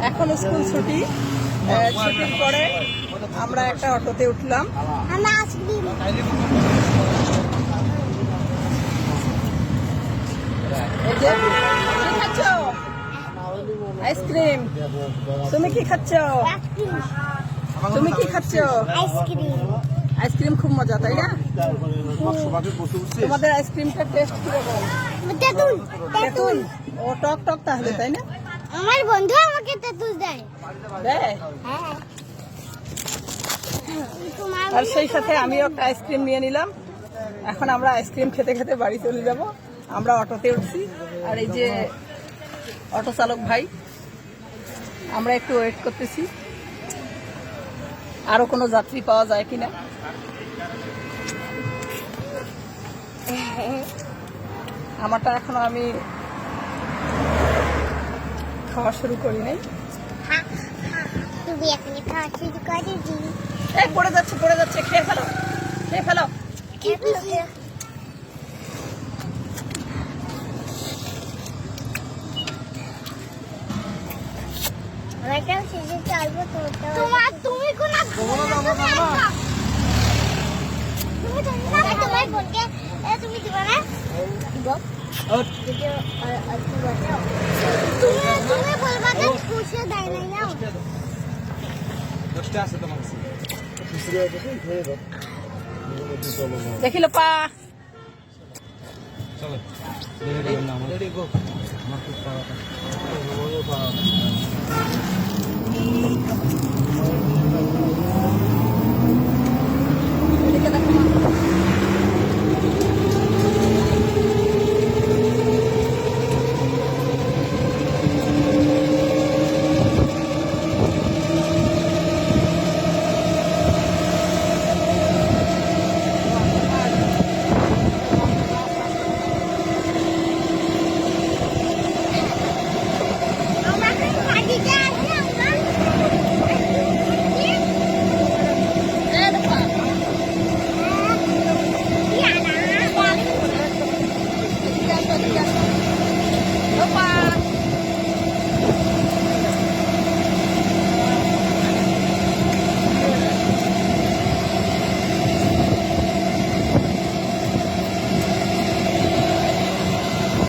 এখন স্কুল ছুটি, ছুটির পরে আমরা একটা অটোতে উঠলাম। এই যে, কি খাচ্ছ? আইসক্রিম। তুমি কি খাচ্ছ? তুমি কি খাচ্ছ? আইসক্রিম খুব মজা, তাই না? তোমাদের আইসক্রিমটার টেস্ট কিরকম? তেঁতুল। ও টক টক তাহলে, তাই না? আমার বন্ধু আমাকে তেঁতুল দেয়। হ্যাঁ। আর সেই সাথে আমিও একটা আইসক্রিম নিয়ে নিলাম। এখন আমরা আইসক্রিম খেতে খেতে বাড়ি চলে যাব। আমরা অটোতে উঠছি, আর এই যে অটো চালক ভাই, আমরা একটু ওয়েট করতেছি আরো কোনো যাত্রী পাওয়া যায় কিনা। আমারটা এখনো আমি খাওয়া শুরু করি নাই। তুমি এখনই খাওয়া শুরু করে দিন। এই পড়ে যাচ্ছে, খেয়ে ফেলো। আমারটাও শেষে চাইবো তুমি কোন তোমার বোনকে তুমি দিবা না? তুমি বলবা যে খুশি দেয় নাই না। দেখিল পা চলো